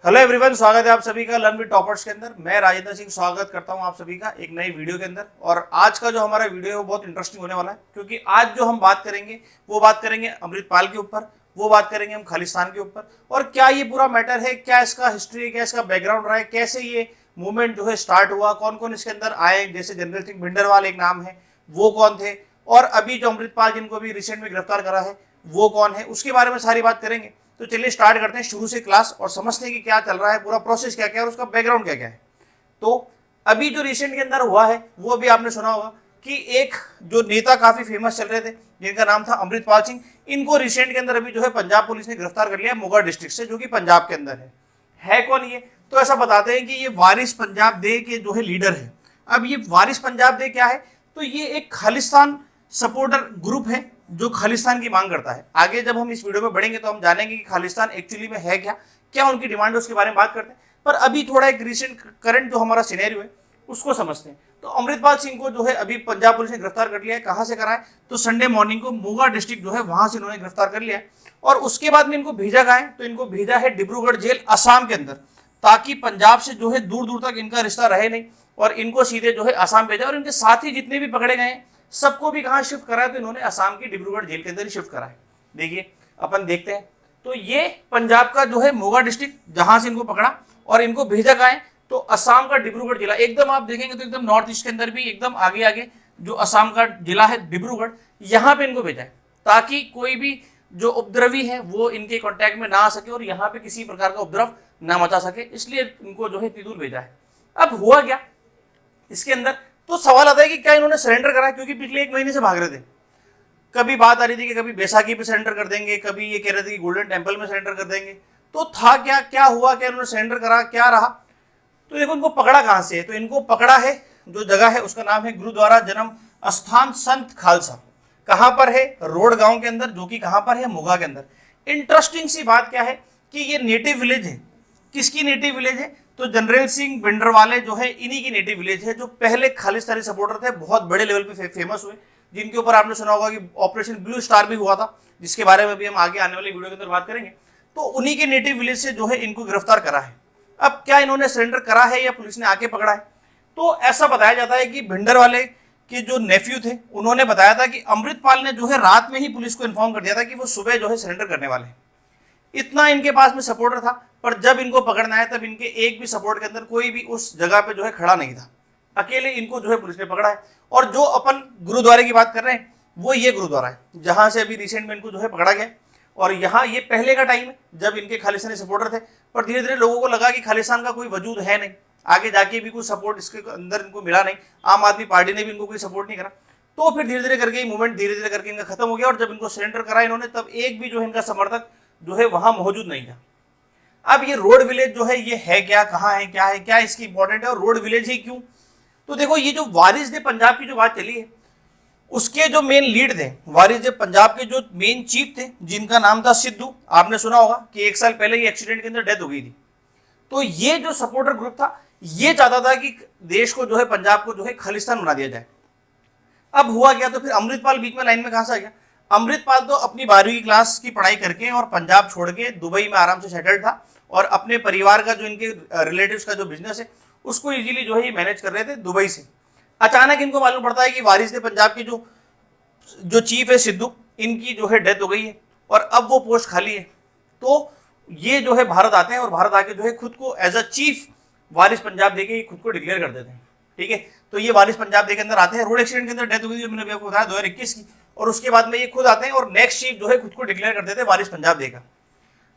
Hello everyone, स्वागत है आप सभी का लर्न विद टॉपर्स के अंदर। मैं राजेंद्र सिंह स्वागत करता हूं आप सभी का एक नई वीडियो के अंदर। और आज का जो हमारा वीडियो है वो बहुत इंटरेस्टिंग होने वाला है, क्योंकि आज जो हम बात करेंगे वो बात करेंगे अमृतपाल के ऊपर, वो बात करेंगे हम खालिस्तान के ऊपर। और क्या ये पूरा मैटर है, क्या इसका हिस्ट्री है, क्या इसका बैकग्राउंड रहा है, कैसे ये मूवमेंट जो है स्टार्ट हुआ, कौन कौन इसके अंदर आए, जैसे जनरल सिंह भिंडरवाल एक नाम है, वो कौन थे, और अभी जो अमृतपाल जिनको अभी रिसेंट में गिरफ्तार करा है वो कौन है, उसके बारे में सारी बात करेंगे। तो चलिए स्टार्ट करते हैं शुरू से क्लास और समझते हैं कि क्या चल रहा है, पूरा प्रोसेस क्या क्या है और उसका बैकग्राउंड क्या क्या है। तो अभी जो रिसेंट के अंदर हुआ है वो भी आपने सुना होगा कि एक जो नेता काफी फेमस चल रहे थे जिनका नाम था अमृतपाल सिंह, इनको रिसेंट के अंदर अभी जो है पंजाब पुलिस ने गिरफ्तार कर लिया है मोगा डिस्ट्रिक्ट से, जो कि पंजाब के अंदर है कौन ये? तो ऐसा बताते हैं कि ये वारिस पंजाब दे के जो है लीडर है। अब ये वारिस पंजाब दे क्या है? तो ये एक खालिस्तान सपोर्टर ग्रुप है जो खालिस्तान की मांग करता है। आगे जब हम इस वीडियो में बढ़ेंगे तो हम जानेंगे कि खालिस्तान एक्चुअली में है क्या, क्या उनकी डिमांड है, उसके बारे में बात करते हैं। पर अभी थोड़ा एक रिसेंट करंट जो हमारा सिनेरियो है उसको समझते हैं। तो अमृतपाल सिंह को जो है अभी पंजाब पुलिस ने गिरफ्तार कर लिया है। कहाँ से करा है? तो संडे मॉर्निंग को मोगा डिस्ट्रिक्ट जो है वहां से इन्होंने गिरफ्तार कर लिया है। और उसके बाद में इनको भेजा गया है, तो इनको भेजा है डिब्रूगढ़ जेल असम के अंदर, ताकि पंजाब से जो है दूर दूर तक इनका रिश्ता रहे नहीं, और इनको सीधे जो है असम भेजा। और इनके साथ ही जितने भी पकड़े गए हैं सबको भी कहां शिफ्ट करा है? तो इन्होंने असम की डिब्रूगढ़ जेल के अंदर ही शिफ्ट करा है। देखिए अपन देखते हैं। तो ये पंजाब का जो है मोगा डिस्ट्रिक्ट जहां से इनको पकड़ा और इनको भेजा गया है, तो असम का डिब्रूगढ़ जिला एकदम आप देखेंगे तो एकदम नॉर्थ ईस्ट के अंदर भी एकदम आगे आगे जो असम का जिला है डिब्रूगढ़, यहाँ पे इनको भेजा है ताकि कोई भी जो उपद्रवी है वो इनके कॉन्टैक्ट में ना आ सके और यहाँ पे किसी प्रकार का उपद्रव ना मचा सके, इसलिए इनको जो है तिदूर भेजा है। अब हुआ क्या इसके अंदर? तो सवाल आता है कि क्या इन्होंने सरेंडर करा, क्योंकि पिछले एक महीने से भाग रहे थे। कभी बात आ रही थी कि कभी बैसाखी पे सरेंडर कर देंगे, कभी ये कह रहे थे कि गोल्डन टेम्पल में सरेंडर कर देंगे। तो था क्या, क्या हुआ, क्या इन्होंने सरेंडर करा, क्या रहा? तो देखो इनको पकड़ा कहां से है? तो इनको पकड़ा है, जो जगह है उसका नाम है गुरुद्वारा जन्म स्थान संत खालसा। कहां पर है? रोड गांव के अंदर, जो कि कहां पर है? मोगा के अंदर। इंटरेस्टिंग सी बात क्या है कि ये नेटिव विलेज है। किसकी नेटिव विलेज है? तो जनरल सिंह भिंडरवाले जो है इन्हीं की नेटिव विलेज है, जो पहले खालिस्तानी सपोर्टर थे, बहुत बड़े लेवल पे फेमस हुए, जिनके ऊपर आपने सुना होगा कि ऑपरेशन ब्लू स्टार भी हुआ था, जिसके बारे में भी हम आगे आने वाली वीडियो के अंदर बात करेंगे। तो उन्हीं के नेटिव विलेज से जो है इनको गिरफ्तार करा है। अब क्या इन्होंने सरेंडर करा है या पुलिस ने आके पकड़ा है? तो ऐसा बताया जाता है कि भिंडरवाले के जो नेफ्यू थे उन्होंने बताया था कि अमृतपाल ने जो है रात में ही पुलिस को इन्फॉर्म कर दिया था कि वो सुबह जो है सरेंडर करने वाले हैं। इतना इनके पास में सपोर्टर था, पर जब इनको पकड़ना है तब इनके एक भी सपोर्ट के अंदर कोई भी उस जगह पे जो है खड़ा नहीं था। अकेले इनको जो है पुलिस ने पकड़ा है। और जो अपन गुरुद्वारे की बात कर रहे हैं वो ये गुरुद्वारा है जहां से अभी रिसेंट में इनको जो है पकड़ा गया। और यहाँ ये पहले का टाइम है जब इनके खालिस्तानी सपोर्टर थे, पर धीरे धीरे लोगों को लगा कि खालिस्तान का कोई वजूद है नहीं, आगे जाके भी कोई सपोर्ट इसके अंदर इनको मिला नहीं, आम आदमी पार्टी ने भी इनको कोई सपोर्ट नहीं करा। तो फिर धीरे धीरे करके मूवमेंट धीरे धीरे करके इनका खत्म हो गया। और जब इनको सरेंडर करा इन्होंने, तब एक भी जो इनका समर्थक जो है वहां मौजूद नहीं था। अब ये रोड विलेज जो है ये है क्या, कहाँ है, क्या है, क्या इसकी इंपॉर्टेंट है, और रोड विलेज ही क्यों? तो देखो ये जो वारिस दे पंजाब की जो बात चली है, उसके जो मेन लीड थे, वारिस दे पंजाब के जो मेन चीफ थे, जिनका नाम था सिद्धू, आपने सुना होगा कि 1 साल पहले ये एक्सीडेंट के अंदर डेथ हो गई थी। तो ये जो सपोर्टर ग्रुप था ये चाहता था कि देश को जो है, पंजाब को जो है खालिस्तान बना दिया जाए। अब हुआ क्या? तो फिर अमृतपाल बीच में लाइन में कहां से आ गया? अमृतपाल तो अपनी 12वीं की क्लास की पढ़ाई करके और पंजाब छोड़ के दुबई में आराम से सेटल्ड था, और अपने परिवार का जो इनके रिलेटिव्स का जो बिजनेस है उसको इजीली जो है ये मैनेज कर रहे थे दुबई से। अचानक इनको मालूम पड़ता है कि वारिस ने पंजाब की जो जो चीफ है सिद्धू, इनकी जो है डेथ हो गई है और अब वो पोस्ट खाली है। तो ये जो है भारत आते हैं और भारत आके जो है खुद को एज अ चीफ वारिस पंजाब देके खुद को डिक्लेयर कर देते हैं। ठीक है, तो ये वारिस पंजाब दे के अंदर आते हैं। रोड एक्सीडेंट के अंदर डेथ हुई थी, मैंने अभी आपको बताया 2021 की, और उसके बाद में ये खुद आते हैं और नेक्स्ट चीफ जो है खुद को डिक्लेयर कर देते हैं वारिस पंजाब दे का,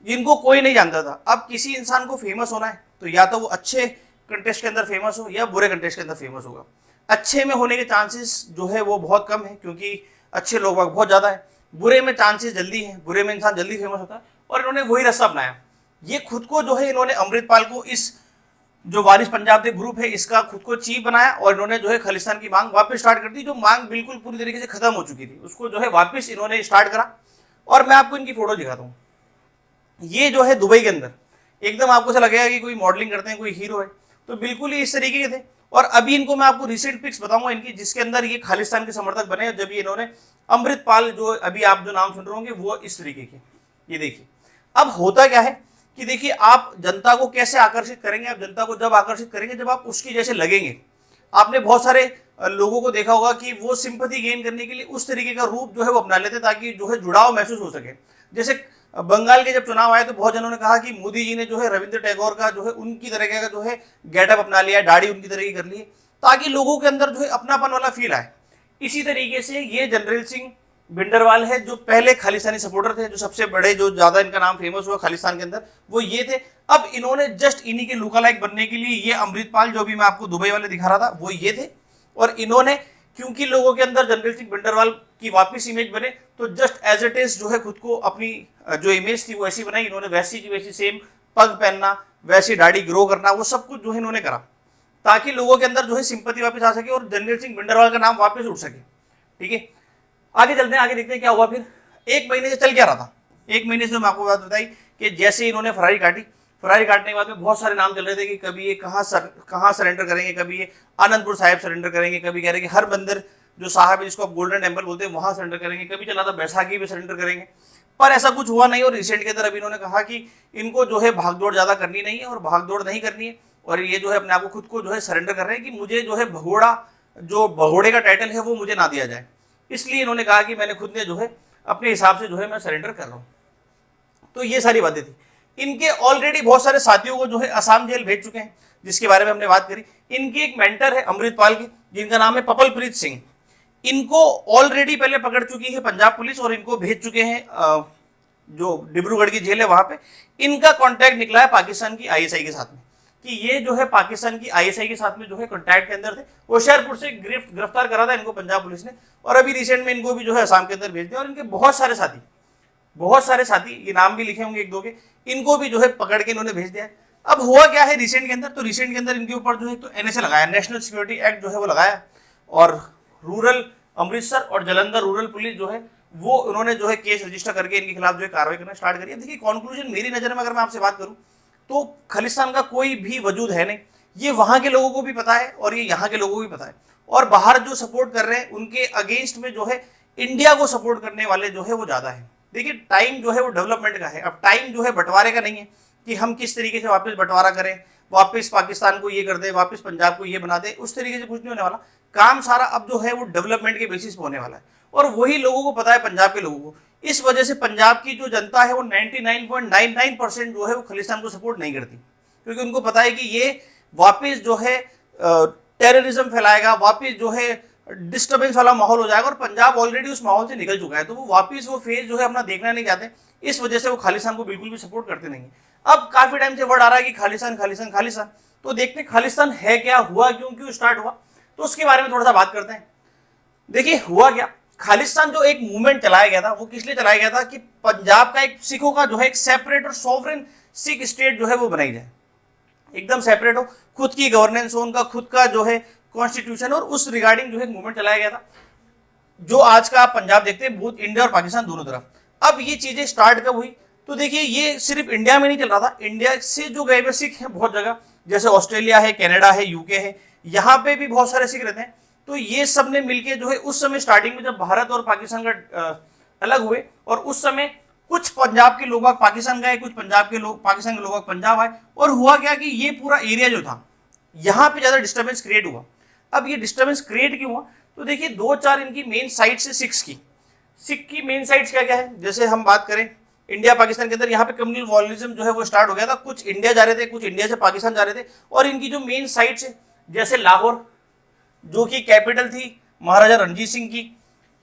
जिनको कोई नहीं जानता था। अब किसी इंसान को फेमस होना है तो या तो वो अच्छे कंटेस्ट के अंदर फेमस हो या बुरे कंटेस्ट के अंदर फेमस होगा। अच्छे में होने के चांसेस जो है वो बहुत कम है, क्योंकि अच्छे लोग बहुत ज्यादा है। बुरे में चांसेस जल्दी है, बुरे में इंसान जल्दी फेमस होता है, और इन्होंने वही रास्ता अपनाया। ये खुद को जो है इन्होंने अमृतपाल को, इस जो वारिस पंजाब दे ग्रुप है इसका खुद को चीफ बनाया, और इन्होंने जो है खालिस्तान की मांग वापस स्टार्ट कर दी। जो मांग बिल्कुल पूरी तरीके से खत्म हो चुकी थी उसको जो है वापस इन्होंने स्टार्ट करा। और मैं आपको इनकी फोटो दिखाता हूँ। ये जो है दुबई के अंदर, एकदम आपको ऐसा लगेगा कि कोई मॉडलिंग करते हैं, कोई हीरो है, तो बिल्कुल ही इस तरीके के थे। और अभी इनको मैं आपको रिसेंट पिक्स बताऊंगा इनकी, जिसके अंदर ये खालिस्तान के समर्थक बने जब ये इन्होंने अमृतपाल, जो अभी आप जो नाम सुन रहे होंगे वो इस तरीके के। ये देखिए अब होता क्या है कि देखिए आप जनता को कैसे आकर्षित करेंगे, आप जनता को जब आकर्षित करेंगे जब आप उसकी जैसे लगेंगे। आपने बहुत सारे लोगों को देखा होगा कि वो सिंपैथी गेन करने के लिए उस तरीके का रूप जो है वो अपना लेते ताकि जो है जुड़ाव महसूस हो सके। जैसे बंगाल के जब चुनाव आए तो बहुत जनों ने कहा कि मोदी जी ने जो है रविंद्र टैगोर का जो है उनकी तरह का जो है गेटअप अपना लिया, दाढ़ी उनकी तरह की कर ली, ताकि लोगों के अंदर जो है अपनापन वाला फील आए। इसी तरीके से ये जनरल सिंह भिंडरवाल है जो पहले खालिस्तानी सपोर्टर थे, जो सबसे बड़े, जो ज्यादा इनका नाम फेमस हुआ खालिस्तान के अंदर, वो ये थे। अब इन्होंने जस्ट इन्हीं के लुका लाइक बनने के लिए ये अमृतपाल जो भी मैं आपको दुबई वाले दिखा रहा था वो ये थे, और इन्होंने क्योंकि लोगों के अंदर जनरल सिंह भिंडरवाल की वापस इमेज बने तो जस्ट एज इट इज जो है खुद को अपनी जो इमेज थी वो ऐसी बनाई। इन्होंने वैसी की वैसी सेम पग पहनना, वैसी दाढ़ी ग्रो करना, वो सब कुछ जो है इन्होंने करा ताकि लोगों के अंदर जो है सिंपैथी वापस आ सके और जनरल सिंह भिंडरवाल का नाम वापस उठ सके। ठीक है, आगे चलते हैं, आगे देखते हैं क्या हुआ। फिर एक महीने से चल क्या रहा था, एक महीने से मैं आपको बात बताई कि जैसे इन्होंने फरारी काटी, फरारी काटने के बाद में बहुत सारे नाम चल रहे थे कि कभी ये कहाँ सरेंडर करेंगे, कभी ये आनंदपुर साहिब सरेंडर करेंगे, कभी कह रहे कि हर बंदर जो साहब है जिसको आप गोल्डन टेम्पल बोलते हैं वहां सरेंडर करेंगे, कभी चला था बैसाखी भी सरेंडर करेंगे, पर ऐसा कुछ हुआ नहीं। और रिसेंट के अंदर अभी इन्होंने कहा कि इनको जो है भागदौड़ ज्यादा करनी नहीं है और भागदौड़ नहीं करनी है, और ये जो है अपने आप को खुद को जो है सरेंडर कर रहे हैं कि मुझे जो है भगोड़ा, जो भगोड़े का टाइटल है वो मुझे ना दिया जाए। इसलिए इन्होंने कहा कि मैंने खुद ने जो है अपने हिसाब से जो है मैं सरेंडर कर रहा हूं। तो ये सारी बातें थी। इनके ऑलरेडी बहुत सारे साथियों को जो है असम जेल भेज चुके हैं, जिसके बारे में हमने बात करी। इनकी एक मेंटर है अमृतपाल की, जिनका नाम है पपलप्रीत सिंह। इनको ऑलरेडी पहले पकड़ चुकी है पंजाब पुलिस और इनको भेज चुके हैं जो डिब्रूगढ़ की जेल है वहां पे। इनका कॉन्टैक्ट निकला है पाकिस्तान की आईएसआई के साथ में, कि ये जो है पाकिस्तान की आईएसआई के साथ में जो है कॉन्टैक्ट के अंदर थे। होशियारपुर से गिरफ्तार करा था इनको पंजाब पुलिस ने, और अभी रिसेंट में इनको भी जो है असम के अंदर भेज दिया। और इनके बहुत सारे साथी, ये नाम भी लिखे होंगे एक दो के, इनको भी जो है पकड़ के इन्होंने भेज दिया है। अब हुआ क्या है रिसेंट के अंदर, तो रिसेंट के अंदर इनके ऊपर जो है तो एनएसए लगाया, नेशनल सिक्योरिटी एक्ट जो है वो लगाया, और रूरल अमृतसर और जलंधर रूरल पुलिस जो है वो उन्होंने जो है केस रजिस्टर करके इनके खिलाफ जो है कार्रवाई करना स्टार्ट करी है। देखिए कंक्लूजन मेरी नजर में अगर मैं आपसे बात करूं तो खालिस्तान का कोई भी वजूद है नहीं, ये वहां के लोगों को भी पता है और ये यहाँ के लोगों को भी पता है। और बाहर जो सपोर्ट कर रहे हैं उनके अगेंस्ट में जो है इंडिया को सपोर्ट करने वाले जो है वो ज्यादा है। देखिए टाइम जो है वो डेवलपमेंट का है, अब टाइम जो है बंटवारे का नहीं है कि हम किस तरीके से वापस बंटवारा करें, वापस पाकिस्तान को ये कर दे, वापस पंजाब को ये बना दे, उस तरीके से कुछ नहीं होने वाला। काम सारा अब जो है वो डेवलपमेंट के बेसिस पे होने वाला है, और वही लोगों को पता है, पंजाब के लोगों को। इस वजह से पंजाब की जो जनता है वो 99.99% जो है वो खालिस्तान को सपोर्ट नहीं करती, क्योंकि उनको पता है कि ये वापस जो है टेररिज्म फैलाएगा, वापस जो है डिस्टर्बेंस वाला माहौल हो जाएगा, और पंजाब ऑलरेडी उस माहौल से निकल चुका है, तो वो वापस वो फेज जो है अपना देखना नहीं चाहते। इस वजह से वो खालिस्तान को बिल्कुल भी सपोर्ट करते नहीं है। अब काफी टाइम से वर्ड आ रहा है कि खालिस्तान खालिस्तान खालिस्तान, तो देखते हैं खालिस्तान है क्या, हुआ क्यों स्टार्ट हुआ, तो उसके बारे में थोड़ा सा बात करते हैं। देखिए हुआ क्या, खालिस्तान जो एक मूवमेंट चलाया गया था वो किस लिए चलाया गया था कि पंजाब का एक सिखों का जो है एक सेपरेट और सॉवरेन सिख स्टेट जो है वो बनाई जाए, एकदम सेपरेट हो, खुद की गवर्नेंस हो, उनका खुद का जो है कॉन्स्टिट्यूशन, और उस रिगार्डिंग जो है मूवमेंट चलाया गया था, जो आज का आप पंजाब देखते हैं बहुत इंडिया और पाकिस्तान दोनों तरफ। अब ये चीजें स्टार्ट कब हुई, तो देखिए ये सिर्फ इंडिया में नहीं चल रहा था, इंडिया से जो गए हुए सिख हैं बहुत जगह, जैसे ऑस्ट्रेलिया है, कनाडा है, यूके है, यहाँ पे भी बहुत सारे सिख रहते हैं। तो ये सब ने मिलकर जो है उस समय स्टार्टिंग में जब भारत और पाकिस्तान का अलग हुए, और उस समय कुछ पंजाब के लोग पाकिस्तान गए, कुछ पंजाब के लोग पाकिस्तान के लोग पंजाब आए, और हुआ क्या कि ये पूरा एरिया जो था यहाँ पे ज्यादा डिस्टर्बेंस क्रिएट हुआ। अब ये डिस्टर्बेंस क्रिएट क्यों हुआ, तो देखिए दो चार इनकी मेन साइट्स है सिख की मेन साइट्स क्या क्या है। जैसे हम बात करें इंडिया पाकिस्तान के अंदर, यहाँ पे कम्युनल वॉयलिज्म जो है वो स्टार्ट हो गया था, कुछ इंडिया जा रहे थे, कुछ इंडिया से पाकिस्तान जा रहे थे, और इनकी जो मेन साइट्स है जैसे लाहौर जो कि कैपिटल थी महाराजा रणजीत सिंह की,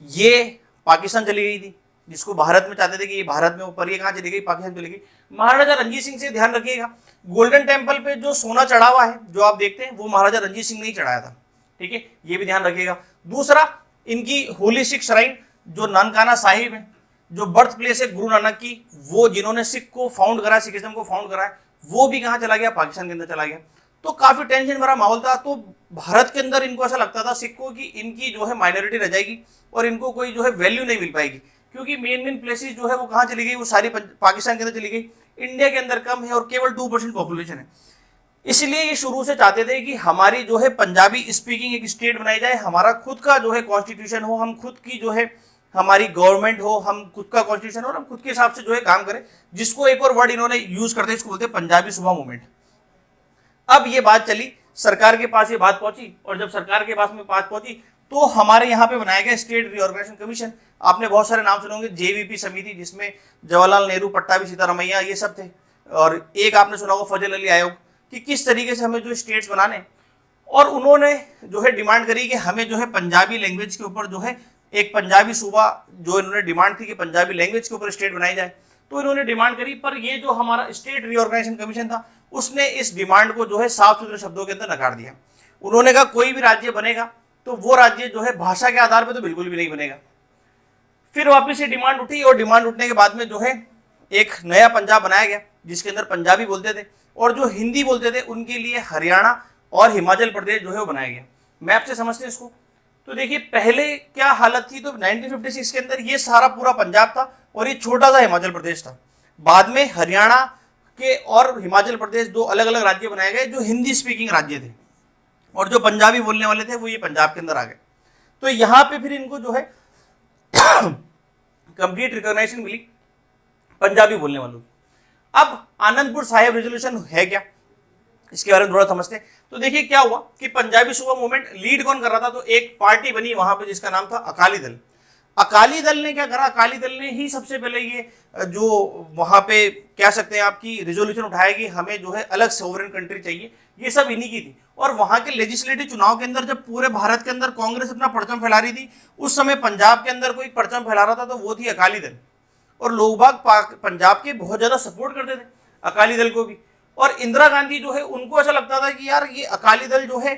ये पाकिस्तान चली गई थी, जिसको भारत में चाहते थे कि ये भारत में ऊपर, ये कहाँ चली गई, पाकिस्तान चली गई। महाराजा रणजीत सिंह से ध्यान रखिएगा, गोल्डन टेम्पल पे जो सोना चढ़ा हुआ है जो आप देखते हैं वो महाराजा रणजीत सिंह ने ही चढ़ाया था, ठीक है, ये भी ध्यान रखिएगा। दूसरा, इनकी होली सिख श्राइन जो ननकाना साहिब है, जो बर्थ प्लेस है गुरु नानक की, वो जिन्होंने सिख को फाउंड करा, सिखिज्म को फाउंड करा है, वो भी कहाँ चला गया, पाकिस्तान के अंदर चला गया। तो काफी टेंशन भरा माहौल था। तो भारत के अंदर इनको ऐसा लगता था सिख को कि इनकी जो है माइनॉरिटी रह जाएगी और इनको कोई जो है वैल्यू नहीं मिल पाएगी, क्योंकि मेन प्लेसेस जो है वो कहाँ चली गई, वो सारी पाकिस्तान के अंदर चली गई, इंडिया के अंदर कम है और केवल 2% पॉपुलेशन है। इसलिए ये शुरू से चाहते थे कि हमारी जो है पंजाबी स्पीकिंग एक स्टेट बनाई जाए, हमारा खुद का जो है कॉन्स्टिट्यूशन हो, हम खुद की जो है हमारी गवर्नमेंट हो, हम खुद का कॉन्स्टिट्यूशन हो, हम खुद के हिसाब से जो है काम करें। जिसको एक और वर्ड इन्होंने यूज करते हैं, इसको बोलते हैं पंजाबी सुबह मूवमेंट। अब ये बात चली, सरकार के पास ये बात पहुंची, और जब सरकार के पास में बात पहुंची तो हमारे यहाँ पे बनाया गया स्टेट रीऑर्गेनाइजेशन कमीशन। आपने बहुत सारे नाम सुने होंगे, जेवीपी समिति, जिसमें जवाहरलाल नेहरू, पट्टाभी सीतारमैया ये सब थे, और एक आपने सुना होगा फजल अली आयोग, कि किस तरीके से हमें जो स्टेट्स बनाने। और उन्होंने जो है डिमांड करी कि हमें जो है पंजाबी लैंग्वेज के ऊपर जो है एक पंजाबी सूबा, जो इन्होंने डिमांड थी कि पंजाबी लैंग्वेज के ऊपर स्टेट बनाई जाए, तो इन्होंने डिमांड करी। पर ये जो हमारा स्टेट रीऑर्गेनाइजेशन कमीशन था, उसने इस डिमांड को जो है साफ सुथरे शब्दों के अंदर नकार दिया। उन्होंने कहा कोई भी राज्य बनेगा तो वो राज्य जो है भाषा के आधार पर तो बिल्कुल भी नहीं बनेगा। फिर वापस से डिमांड उठी, और डिमांड उठने के बाद में जो है एक नया पंजाब बनाया गया, जिसके अंदर पंजाबी बोलते थे, और जो हिंदी बोलते थे उनके लिए हरियाणा और हिमाचल प्रदेश जो है वो बनाया गया। मैप से समझते हैं इसको। तो देखिए पहले क्या हालत थी, तो 1956 के अंदर ये सारा पूरा पंजाब था और ये छोटा सा हिमाचल प्रदेश था। बाद में हरियाणा के और हिमाचल प्रदेश दो अलग अलग राज्य बनाए गए जो हिंदी स्पीकिंग राज्य थे, और जो पंजाबी बोलने वाले थे वो ये पंजाब के अंदर आ गए। तो यहाँ पे फिर इनको जो है कंप्लीट रिकॉग्निशन मिली पंजाबी बोलने वालों की। अब आनंदपुर साहिब रेजोल्यूशन है क्या, इसके बारे में थोड़ा समझते हैं। तो देखिए क्या हुआ कि पंजाबी सूबा मूवमेंट लीड कौन कर रहा था, तो एक पार्टी बनी वहां पे जिसका नाम था अकाली दल। अकाली दल ने क्या करा, अकाली दल ने ही सबसे पहले ये जो वहां पे कह सकते हैं आपकी रिजोल्यूशन उठाया कि हमें जो है अलग सोवरेन कंट्री चाहिए, ये सब इन्हीं की थी। और वहां के लेजिस्लेटिव चुनाव के अंदर जब पूरे भारत के अंदर कांग्रेस अपना परचम फैला रही थी, उस समय पंजाब के अंदर कोई परचम फैला रहा था तो वो थी अकाली दल। और लोग बाग पंजाब के बहुत ज्यादा सपोर्ट करते थे अकाली दल को भी। और इंदिरा गांधी जो है उनको ऐसा लगता था कि यार ये अकाली दल जो है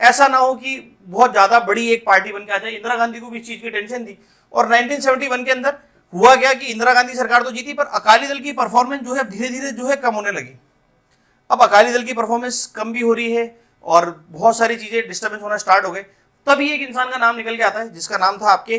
ऐसा ना हो कि बहुत ज्यादा बड़ी एक पार्टी बन के आ जाए। इंदिरा गांधी को भी इस चीज की टेंशन थी। और 1971 के अंदर हुआ क्या कि इंदिरा गांधी सरकार तो जीती, पर अकाली दल की परफॉर्मेंस जो है धीरे धीरे जो है कम होने लगी। अब अकाली दल की परफॉर्मेंस कम भी हो रही है और बहुत सारी चीजें डिस्टर्बेंस होना स्टार्ट हो गए। तभी एक इंसान का नाम निकल के आता है जिसका नाम था आपके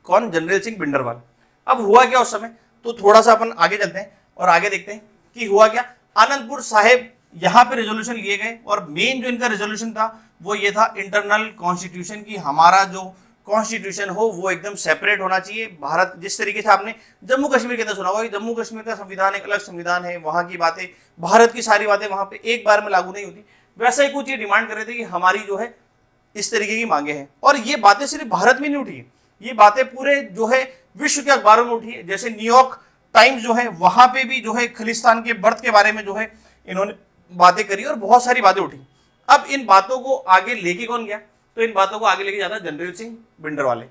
कौन, जनरल सिंह भिंडरवाल। अब हुआ क्या उस समय, तो थोड़ा सा अपन आगे चलते हैं और आगे देखते हैं कि हुआ क्या। आनंदपुर साहिब यहाँ पे रेजोल्यूशन लिए गए, और मेन जो इनका रेजोल्यूशन था वो ये था इंटरनल कॉन्स्टिट्यूशन की, हमारा जो कॉन्स्टिट्यूशन हो वो एकदम सेपरेट होना चाहिए। भारत जिस तरीके से आपने जम्मू कश्मीर के अंदर सुना होगा कि जम्मू कश्मीर का संविधान एक अलग संविधान है, वहां की बातें, भारत की सारी बातें वहां पे एक बार में लागू नहीं होती, वैसा ही कुछ ये डिमांड कर रहे थे कि हमारी जो है इस तरीके की मांगे हैं। और ये बातें सिर्फ भारत में नहीं उठी है, ये बातें पूरे जो है विश्व के अखबारों में उठी है। जैसे न्यूयॉर्क टाइम्स जो है वहां पे भी जो है खलिस्तान के बर्थ के बारे में जो है इन्होंने बातें करी और बहुत सारी बातें उठी। अब इन बातों को आगे लेके कौन गया, तो इन बातों को आगे लेके जाता जनरल सिंह भिंडरवाले।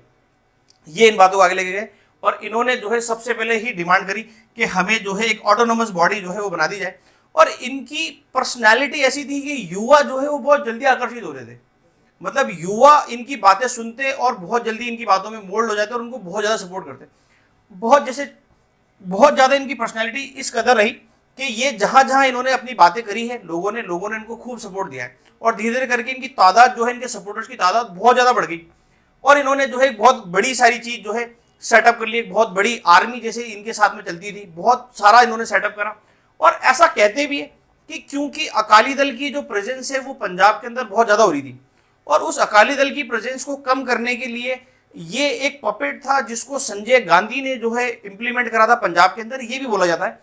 ये इन बातों को आगे लेके गए और इन्होंने जो है सबसे पहले ही डिमांड करी कि हमें जो है एक ऑटोनोमस बॉडी जो है वो बना दी जाए। और इनकी पर्सनैलिटी ऐसी थी कि युवा जो है वो बहुत जल्दी आकर्षित हो रहे थे। मतलब युवा इनकी बातें सुनते और बहुत जल्दी इनकी बातों में मोल्ड हो जाते और उनको बहुत ज्यादा सपोर्ट करते। बहुत ज्यादा इनकी पर्सनैलिटी इस कदर रही कि ये जहां जहां इन्होंने अपनी बातें करी है लोगों ने इनको खूब सपोर्ट दिया है। और धीरे धीरे करके इनकी तादाद जो है, इनके सपोर्टर्स की तादाद बहुत ज्यादा बढ़ गई। और इन्होंने जो है बहुत बड़ी सारी चीज जो है सेटअप कर ली, एक बहुत बड़ी आर्मी जैसे इनके साथ में चलती थी, बहुत सारा इन्होंने सेटअप करा। और ऐसा कहते भी है कि क्योंकि अकाली दल की जो प्रेजेंस है वो पंजाब के अंदर बहुत ज्यादा हो रही थी, और उस अकाली दल की प्रेजेंस को कम करने के लिए ये एक पपेट था जिसको संजय गांधी ने जो है इंप्लीमेंट करा था पंजाब के अंदर। ये भी बोला जाता है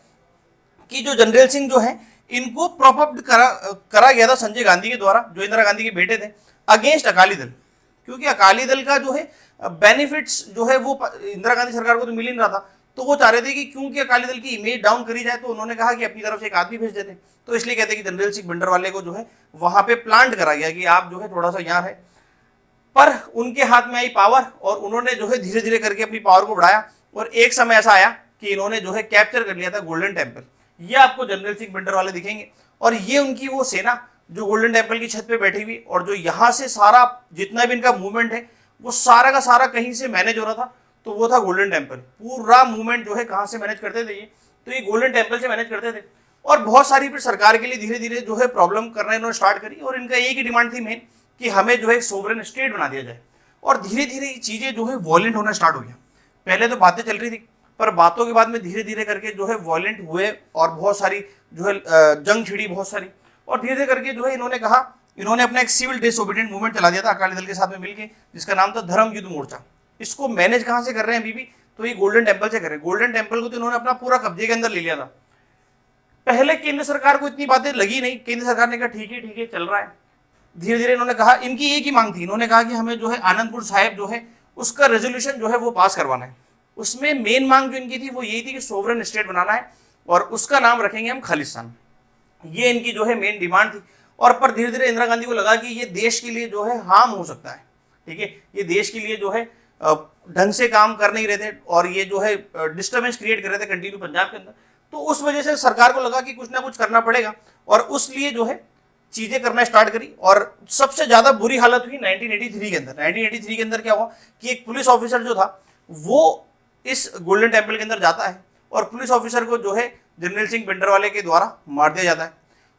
कि जो जनरल सिंह जो है इनको प्रॉपअप करा गया था संजय गांधी के द्वारा, जो इंदिरा गांधी के बेटे थे, अगेंस्ट अकाली दल। क्योंकि अकाली दल का जो है बेनिफिट्स जो है वो इंदिरा गांधी सरकार को तो मिल ही नहीं रहा था, तो वो चाह रहे थे कि क्योंकि अकाली दल की इमेज डाउन करी जाए, तो उन्होंने कहा कि अपनी तरफ से एक आदमी भेज देते। तो इसलिए कहते हैं कि जनरल सिंह भिंडरवाले को जो है वहां पे प्लांट करा गया कि आप जो है थोड़ा सा यहाँ है। पर उनके हाथ में आई पावर और उन्होंने जो है धीरे धीरे करके अपनी पावर को बढ़ाया। और एक समय ऐसा आया कि इन्होंने जो है कैप्चर कर लिया था गोल्डन टेम्पल। ये आपको जनरल सिंह भिंडरवाले दिखेंगे, और ये उनकी वो सेना जो गोल्डन टेम्पल की छत पे बैठी हुई, और जो यहाँ से सारा जितना भी इनका मूवमेंट है वो सारा का सारा कहीं से मैनेज हो रहा था, तो वो था गोल्डन टेम्पल। पूरा मूवमेंट जो है कहाँ से मैनेज करते थे ये, तो ये गोल्डन टेम्पल से मैनेज करते थे। और बहुत सारी फिर सरकार के लिए धीरे धीरे जो है प्रॉब्लम करना इन्होंने स्टार्ट करी, और इनका एक ही डिमांड थी मेन कि हमें जो है सोवरेन स्टेट बना दिया जाए। और धीरे धीरे चीजें जो है वॉयलेंट होना स्टार्ट हो गया। पहले तो बातें चल रही थी, पर बातों के बाद में धीरे धीरे करके जो है वॉयलेंट हुए और बहुत सारी जो है जंग छिड़ी बहुत सारी। और धीरे धीरे करके जो है इन्होंने अपना एक सिविल डिसोबीडिएंट मूवमेंट चला दिया था अकाली दल के साथ में मिलकर, जिसका नाम था धर्म युद्ध मोर्चा। इसको मैनेज कहां से कर रहे हैं अभी भी, तो ये गोल्डन टेम्पल से कर रहे हैं। गोल्डन टेम्पल को तो इन्होंने अपना पूरा कब्जे के अंदर ले लिया था। पहले केंद्र सरकार को इतनी बातें लगी नहीं, केंद्र सरकार ने कहा ठीक है चल रहा है। धीरे धीरे इन्होंने कहा, इनकी एक ही मांग थी, इन्होंने कहा कि हमें जो है आनंदपुर साहिब जो है उसका रेजोल्यूशन जो है वो पास करवाना है। उसमें मेन मांग जो इनकी थी वो यही थी कि सोवरेन स्टेट बनाना है और उसका नाम रखेंगे हम खालिस्तान। ये इनकी जो है मेन डिमांड थी। और पर धीरे धीरे इंदिरा गांधी को लगा कि ये देश के लिए जो है हार्म हो सकता है, ठीक है, ये देश के लिए जो है ढंग से काम कर नहीं रहे थे और ये जो है डिस्टर्बेंस क्रिएट कर रहे थे कंटिन्यू पंजाब के अंदर। तो उस वजह से सरकार को लगा कि कुछ ना कुछ करना पड़ेगा और उस लिए जो है चीजें करना स्टार्ट करी। और सबसे ज्यादा बुरी हालत हुई 1983 के अंदर। 1983 के अंदर क्या हुआ कि एक पुलिस ऑफिसर जो था वो इस गोल्डन टेम्पल के अंदर जाता है और पुलिस ऑफिसर को जो है जनरल सिंह भिंडरवाले के द्वारा मार दिया जाता है।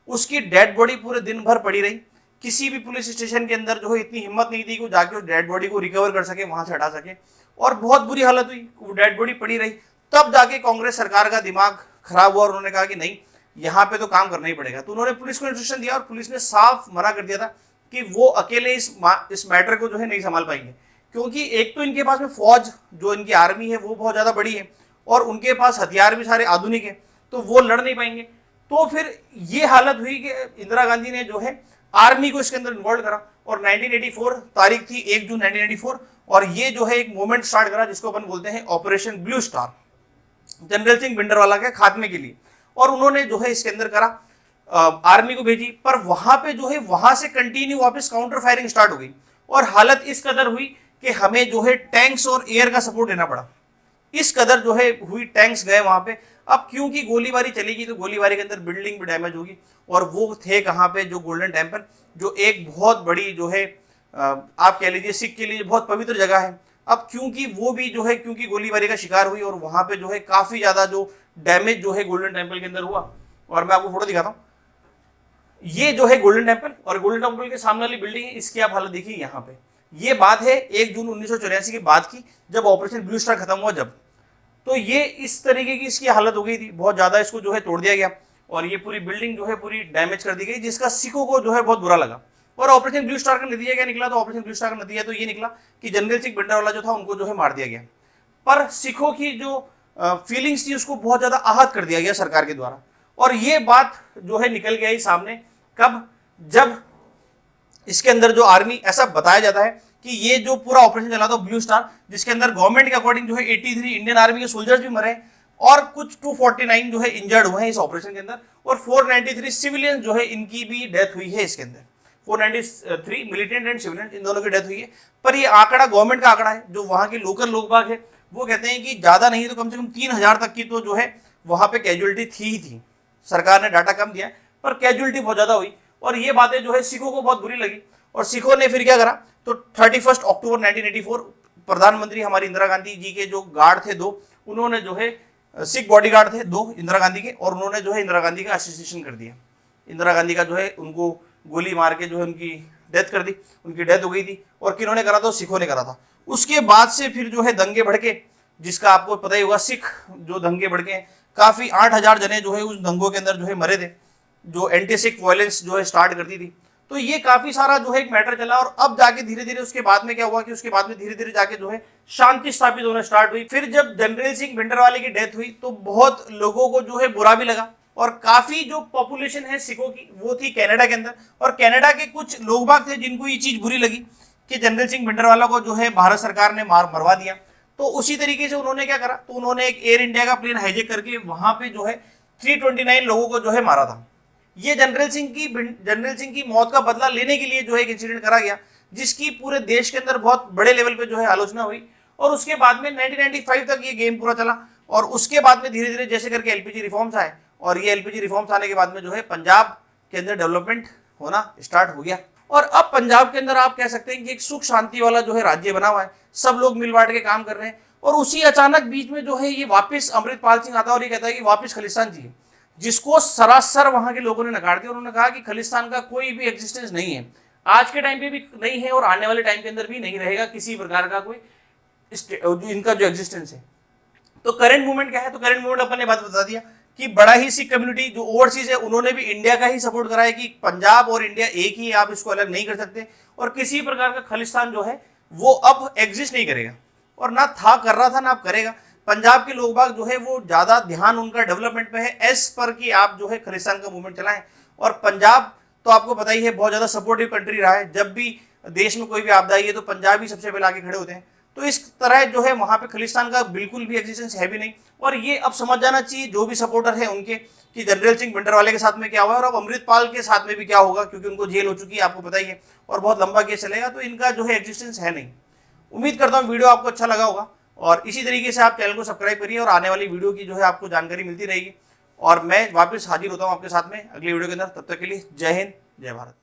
उसकी डेड बॉडी पूरे दिन भर पड़ी रही। किसी भी पुलिस स्टेशन के अंदर जो है इतनी हिम्मत नहीं थी कि जाके उस डेड बॉडी को रिकवर कर सके, वहां से हटा सके, और बहुत बुरी हालत हुई, वो डेड बॉडी पड़ी रही। तब जाके कांग्रेस सरकार का दिमाग खराब हुआ और उन्होंने कहा कि नहीं, यहाँ पे तो काम करना ही पड़ेगा। तो उन्होंने पुलिस को इंस्ट्रक्शन दिया और पुलिस ने साफ मना कर दिया था कि वो अकेले इस मैटर को जो है नहीं संभाल पाएंगे, क्योंकि एक तो इनके पास में फौज जो इनकी आर्मी है वो बहुत ज्यादा बड़ी है और उनके पास हथियार भी सारे आधुनिक है, तो वो लड़ नहीं पाएंगे। तो फिर ये हालत हुई कि इंदिरा गांधी ने जो है आर्मी को इसके अंदर इन्वॉल्व करा और 1984 तारीख थी 1 जून 1984 और ये जो है एक मूवमेंट स्टार्ट करा जिसको अपन बोलते हैं operation blue star, general Singh Bhindranwale के खात्मे के लिए। और उन्होंने जो है इसके अंदर करा, आर्मी को भेजी, पर वहां पे जो है वहां से कंटिन्यू वापस काउंटर फायरिंग स्टार्ट हो गई और हालत इस कदर हुई कि हमें जो है टैंक्स और एयर का सपोर्ट लेना पड़ा। इस कदर जो है हुई, टैंक्स गए वहां पे। अब क्योंकि गोलीबारी चलेगी तो गोलीबारी के अंदर बिल्डिंग भी डैमेज होगी और वो थे कहां पे, जो गोल्डन टेम्पल, जो एक बहुत बड़ी जो है आप कह लीजिए सिख के लिए बहुत पवित्र जगह है। अब क्योंकि वो भी जो है क्योंकि गोलीबारी का शिकार हुई और वहां पे जो है काफी ज्यादा जो डैमेज जो है गोल्डन टेम्पल के अंदर हुआ। और मैं आपको फोटो दिखाता हूँ, ये जो है गोल्डन टेम्पल और गोल्डन टेम्पल के सामने वाली बिल्डिंग है, इसकी आप हालत देखिए यहाँ पे। ये बात है 1 जून 1984 की बात की, जब ऑपरेशन ब्लू स्टार खत्म हुआ जब। तो ये इस तरीके की इसकी हालत हो गई थी, बहुत ज्यादा इसको जो है तोड़ दिया गया और ये पूरी बिल्डिंग जो है पूरी डैमेज कर दी गई, जिसका सिखों को जो है बहुत बुरा लगा। और ऑपरेशन ब्लू स्टार का नतीजा क्या निकला, तो ऑपरेशन ब्लू स्टार का नतीजा तो ये निकला कि जनरल सिंह भिंडरवाला जो था उनको जो है मार दिया गया। पर सिखों की जो फीलिंग्स थी उसको बहुत ज्यादा आहत कर दिया गया सरकार के द्वारा। और ये बात जो है निकल के आई सामने कब, जब इसके अंदर जो आर्मी, ऐसा बताया जाता है कि ये जो पूरा ऑपरेशन चला था ब्लू स्टार, जिसके अंदर गवर्नमेंट के अकॉर्डिंग जो है 83 इंडियन आर्मी के सोल्जर्स भी मरे और कुछ 249 जो है इंजर्ड हुए हैं इस ऑपरेशन के अंदर और 493 सिविलियन जो है इनकी भी डेथ हुई है इसके अंदर। 493 मिलिटेंट एंड सिविलियन, इन दोनों की डेथ हुई है। पर ये आंकड़ा गवर्नमेंट का आंकड़ा है, जो वहां के लोकल लोग बाग है वो कहते हैं कि ज्यादा नहीं तो कम से कम 3000 तक की तो जो है वहां पे कैजुअलिटी थी ही थी। सरकार ने डाटा कम दिया पर कैजुअलिटी बहुत ज्यादा हुई और ये बातें जो है सिखों को बहुत बुरी लगी। और सिखों ने फिर क्या करा, तो 31 अक्टूबर 1984 प्रधानमंत्री हमारी इंदिरा गांधी जी के जो गार्ड थे 2, उन्होंने जो है सिख बॉडीगार्ड थे 2 इंदिरा गांधी के, और उन्होंने जो है इंदिरा गांधी का असिस्टेशन कर दिया। इंदिरा गांधी का जो है उनको गोली मार के जो है उनकी डेथ कर दी, उनकी डेथ हो गई थी। और किन्होंने करा था, सिखों ने करा था। उसके बाद से फिर जो है दंगे भड़के, जिसका आपको पता ही होगा, सिख जो दंगे भड़के हैं, काफी 8000 जने जो है उस दंगों के अंदर जो है मरे थे, जो एंटी सिख वायलेंस जो है स्टार्ट कर दी थी। तो ये काफी सारा जो है एक मैटर चला और अब जाके धीरे धीरे उसके बाद में क्या हुआ कि उसके बाद में धीरे धीरे जाके जो है शांति स्थापित होना स्टार्ट हुई। फिर जब जनरल सिंह भिंडरवाले की डेथ हुई तो बहुत लोगों को जो है बुरा भी लगा और काफी जो पॉपुलेशन है सिखों की वो थी कनाडा के अंदर, और कनाडा के कुछ लोग बाग थे जिनको ये चीज बुरी लगी कि जनरल सिंह भिंडरवाला को जो है भारत सरकार ने मरवा दिया। तो उसी तरीके से उन्होंने क्या करा, तो उन्होंने एक एयर इंडिया का प्लेन हाईजेक करके वहां पे जो है 329 लोगों को जो है मारा था। ये जनरल सिंह की मौत का बदला लेने के लिए जो है एक इंसिडेंट करा गया, जिसकी पूरे देश के अंदर बहुत बड़े लेवल पे जो है आलोचना हुई। और उसके बाद में 1995 तक ये गेम पूरा चला और उसके बाद में धीरे धीरे जैसे करके एलपीजी रिफॉर्म्स आए और ये एलपीजी रिफॉर्म्स आने के बाद में जो है पंजाब के अंदर डेवलपमेंट होना स्टार्ट हो गया। और अब पंजाब के अंदर आप कह सकते हैं कि एक सुख शांति वाला जो है राज्य बना हुआ है, सब लोग मिल बांट के काम कर रहे हैं। और उसी अचानक बीच में जो है ये वापस अमृतपाल सिंह आता है और ये कहता है कि वापस खालिस्तान चाहिए, जिसको सरासर वहां के लोगों ने नकार दिया। उन्होंने कहा कि खालिस्तान का कोई भी एग्जिस्टेंस नहीं है, आज के टाइम पे भी नहीं है और आने वाले टाइम के अंदर भी नहीं रहेगा किसी प्रकार का कोई इनका जो एग्जिस्टेंस है। तो करंट मूवमेंट क्या है, तो करंट मूवमेंट अपन ने बात बता दिया कि बड़ा ही सिख कम्युनिटी जो ओवरसीज है उन्होंने भी इंडिया का ही सपोर्ट करा है कि पंजाब और इंडिया एक ही है, आप इसको अलग नहीं कर सकते और किसी प्रकार का खालिस्तान जो है वो अब एग्जिस्ट नहीं करेगा। और ना था कर रहा था ना अब करेगा। पंजाब के लोग बाग जो है वो ज़्यादा ध्यान उनका डेवलपमेंट पे है एज पर कि आप जो है खालिस्तान का मूवमेंट चलाएं। और पंजाब तो आपको पता ही है बहुत ज़्यादा सपोर्टिव कंट्री रहा है, जब भी देश में कोई भी आपदा आई है तो पंजाब ही सबसे पहले आके खड़े होते हैं। तो इस तरह जो है वहाँ पे खालिस्तान का बिल्कुल भी एग्जिस्टेंस है भी नहीं। और ये अब समझ जाना चाहिए जो भी सपोर्टर है उनके कि जनरल सिंह भिंडरवाले के साथ में क्या हुआ है और अब अमृतपाल के साथ में भी क्या होगा, क्योंकि उनको जेल हो चुकी है आपको पता ही है और बहुत लंबा केस चलेगा, तो इनका जो है एग्जिस्टेंस है नहीं। उम्मीद करता हूँ वीडियो आपको अच्छा लगा होगा और इसी तरीके से आप चैनल को सब्सक्राइब करिए और आने वाली वीडियो की जो है आपको जानकारी मिलती रहेगी। और मैं वापस हाजिर होता हूँ आपके साथ में अगली वीडियो के अंदर। तब तक के लिए जय हिंद जय भारत।